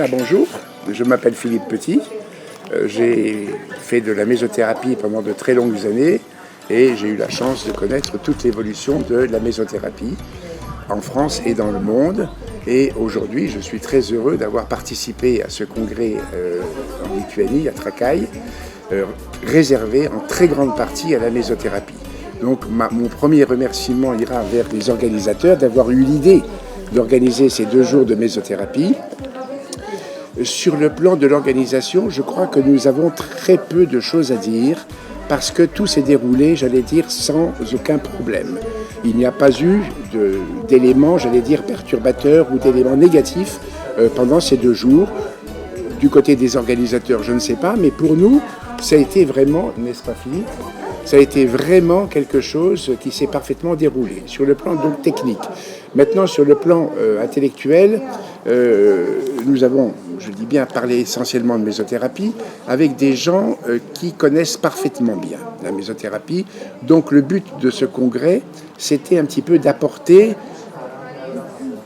Voilà, bonjour, je m'appelle Philippe Petit. J'ai fait de la mésothérapie pendant de très longues années et j'ai eu la chance de connaître toute l'évolution de la mésothérapie en France et dans le monde. Et aujourd'hui, je suis très heureux d'avoir participé à ce congrès en Lituanie, à Trakai, réservé en très grande partie à la mésothérapie. Donc mon premier remerciement ira vers les organisateurs d'avoir eu l'idée d'organiser ces 2 jours de mésothérapie. Sur le plan de l'organisation, je crois que nous avons très peu de choses à dire parce que tout s'est déroulé, j'allais dire, sans aucun problème. Il n'y a pas eu d'éléments, j'allais dire, perturbateurs ou d'éléments négatifs pendant ces 2 jours. Du côté des organisateurs, je ne sais pas, mais pour nous, ça a été vraiment, n'est-ce pas Philippe ? Ça a été vraiment quelque chose qui s'est parfaitement déroulé, sur le plan donc technique. Maintenant, sur le plan intellectuel, nous avons, je dis bien, parlé essentiellement de mésothérapie avec des gens qui connaissent parfaitement bien la mésothérapie. Donc le but de ce congrès, c'était un petit peu d'apporter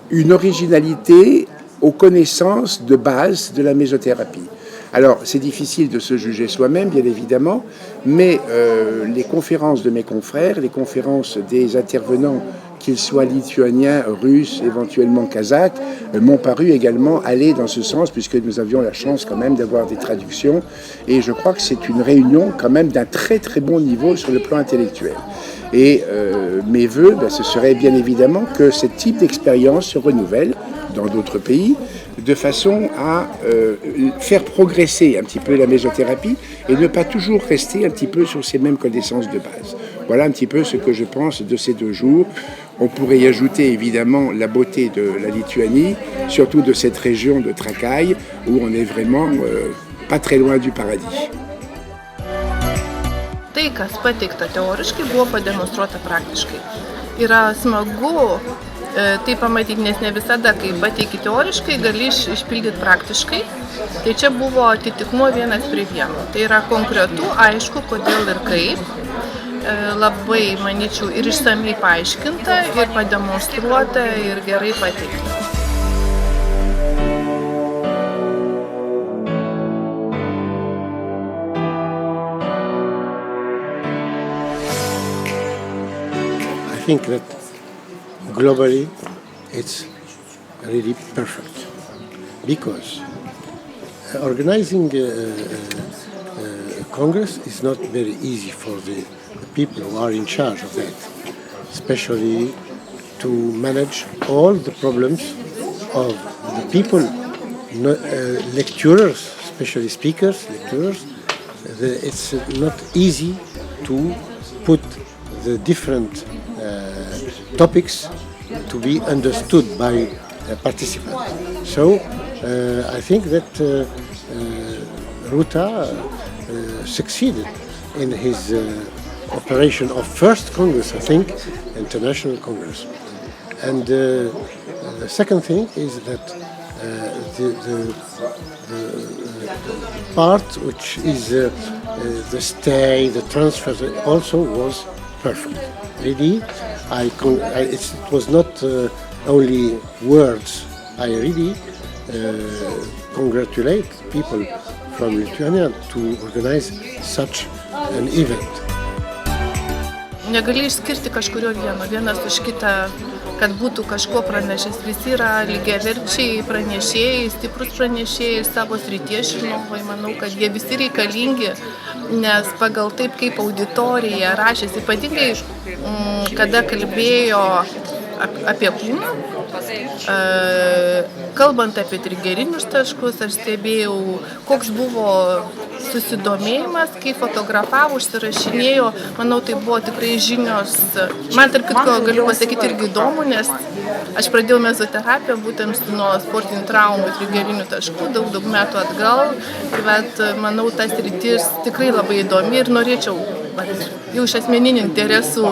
une originalité aux connaissances de base de la mésothérapie. Alors, c'est difficile de se juger soi-même, bien évidemment, mais les conférences de mes confrères, les conférences des intervenants, qu'ils soient lituaniens, russes, éventuellement kazakhs, m'ont paru également aller dans ce sens, puisque nous avions la chance quand même d'avoir des traductions. Et je crois que c'est une réunion quand même d'un très très bon niveau sur le plan intellectuel. Et mes vœux, ce serait bien évidemment que ce type d'expérience se renouvelle dans d'autres pays, de façon à faire progresser un petit peu la mésothérapie et ne pas toujours rester un petit peu sur ces mêmes connaissances de base. Voilà un petit peu ce que je pense de ces 2 jours. On pourrait y ajouter évidemment la beauté de la Lituanie, surtout de cette région de Trakai, où on est vraiment pas très loin du paradis. Tai, kas pateikta teoriškai, buvo pademonstruota praktiškai. Yra smagu tai pamatyti, nes ne visada, kai pateiki teoriškai, gali išpildyti praktiškai. Tai čia buvo atitikmuo 1:1. Tai yra konkretu, aišku, kodėl ir kaip. Labai, manyčiau, ir išsamiai paaiškinta, ir pademonstruota, ir gerai pateikta. I think that globally it's really perfect because organizing Congress is not very easy for the people who are in charge of that, especially to manage all the problems of the people, lecturers, especially speakers, lecturers. It's not easy to put the different topics to be understood by participants. So I think that Ruta succeeded in his operation of first Congress, I think, International Congress. And the second thing is that the part which is the stay, the transfer, also was perfect. Really, it was not only words. I really congratulate people from Lithuania to organize such an event. Negali išskirti kažkurio vieno, vienas už kitą, kad būtų kažko pranešęs. Visi yra lygiaverčiai pranešėjai, stiprus pranešėjai, savo srities žinovai. Manau, kad jie visi reikalingi, nes pagal taip, kaip auditorija rašėsi, ypatingai kada kalbėjo apie kūną, kalbant apie trigerinius taškus, aš stebėjau, koks buvo susidomėjimas, kai fotografavo, užsirašinėjo, manau, tai buvo tikrai žinios. Man tarp kitko galiu pasakyti irgi įdomu, nes aš pradėjau mezoterapiją būtent nuo sportinių traumų trigerinių taškų daug metų atgal, bet manau, tas rytis tikrai labai įdomi ir norėčiau jau iš asmeninių interesų,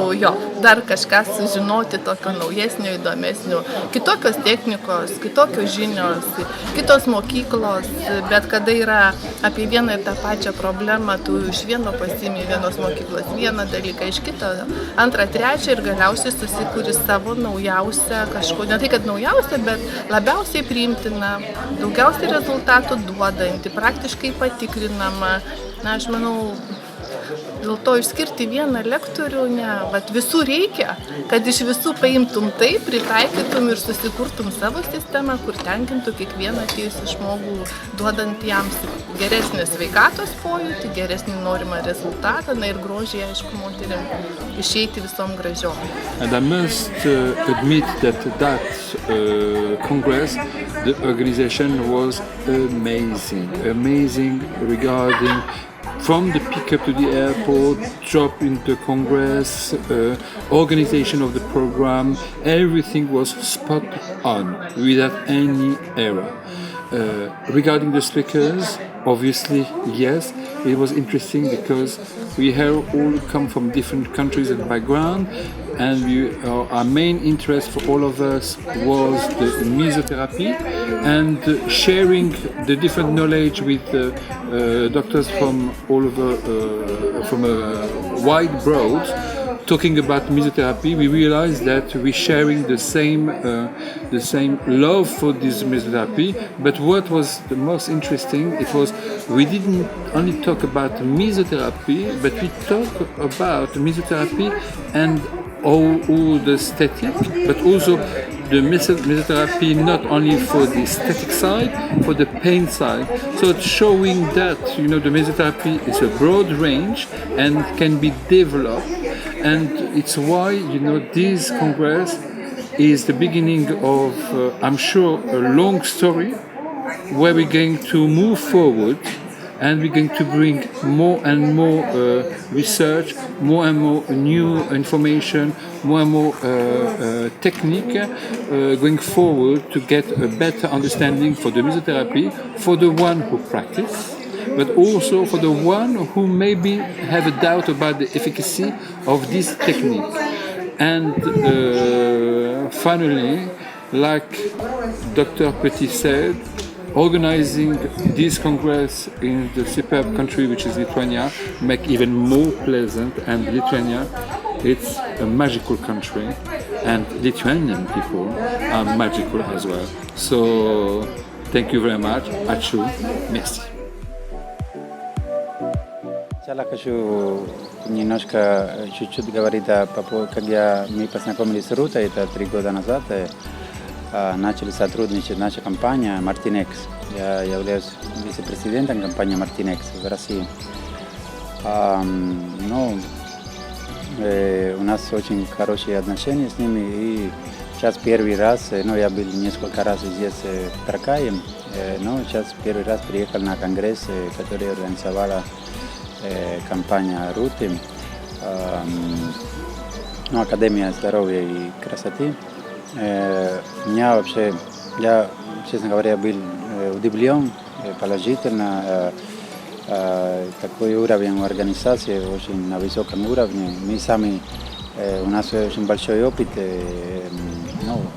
dar kažką sužinoti tokio naujesnio, įdomesnio, kitokios technikos, kitokios žinios, kitos mokyklos, bet kada yra apie vieną ir tą pačią problemą, tu iš vieno pasiimi vienos mokyklos vieną dalyką, iš kito, antrą, trečią ir galiausiai susikuri savo naujausią kažko, ne tai kad naujausią, bet labiausiai priimtiną, daugiausiai rezultatų duodantį, praktiškai patikrinamą. Na, aš manau, dėl to išskirti vieną lektorių, visų reikia, kad iš visų paimtum tai, pritaikytum ir susikurtum savo sistemą, kur tenkintų kiekvieną atėjusį žmogų, duodant jam geresnį sveikatos pojūtį, geresnį norimą rezultatą, ir grožį, aišku, moterim išeiti visom gražiom. And I must admit that Congress, the organization was amazing regarding from the pickup to the airport, drop in the Congress, organization of the program, everything was spot on, without any error. Regarding the speakers, obviously, yes, it was interesting because we have all come from different countries and background, and our main interest for all of us was the mesotherapy and sharing the different knowledge with doctors from all over, from a wide broad. Talking about mesotherapy, we realized that we're sharing the same love for this mesotherapy. But what was the most interesting, it was we didn't only talk about mesotherapy, but we talked about mesotherapy and all the aesthetic, but also the mesotherapy not only for the aesthetic side, for the pain side. So it's showing that the mesotherapy is a broad range and can be developed. And it's why, this Congress is the beginning of, I'm sure, a long story where we're going to move forward and we're going to bring more and more research, more and more new information, more and more technique going forward to get a better understanding for the mesotherapy, for the one who practice, but also for the one who maybe have a doubt about the efficacy of this technique. And finally, like Dr. Petit said, organizing this congress in the superb country which is Lithuania make even more pleasant, and Lithuania, it's a magical country and Lithuanian people are magical as well. So thank you very much. Ačiū. Merci. Сначала хочу немножко чуть-чуть говорить, когда мы познакомились с Рутой, это 3 года назад, начали сотрудничать наша компания Martinex. Я являюсь вице-президентом компании Martinex в России. У нас очень хорошие отношения с ними, и сейчас первый раз, я был несколько раз здесь в Тракае, но сейчас первый раз приехал на конгресс, который организовала компания Руты, Академия здоровья и красоты. Я, честно говоря, был удивлен положительно. Такой уровень организации очень на высоком уровне. Мы сами, у нас очень большой опыт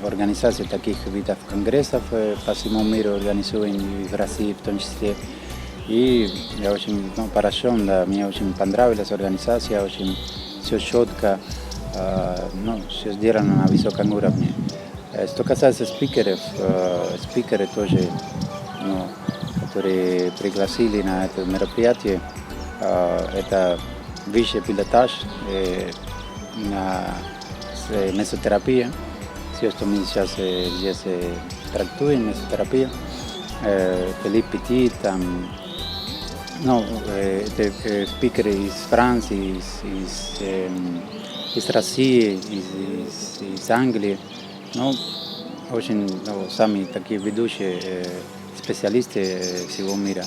организации таких видов конгрессов по всему миру, организуем и в России в том числе. И я очень поражен, мне очень понравилась организация, очень все четко, все сделано на высоком уровне. Что касается спикеров, спикеры тоже, которые пригласили на это мероприятие, это высший пилотаж на месотерапия, все, что мы сейчас здесь трактуем, месотерапия, Филипп Пети, там, это спикеры из Франции, из России, из Англии, очень самые такие ведущие специалисты всего мира.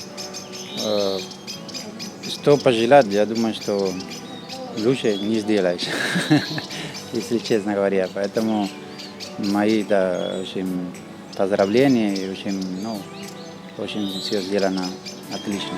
Что пожелать, я думаю, что лучше не сделаешь, если честно говоря. Поэтому мои очень поздравления, очень все сделано отлично.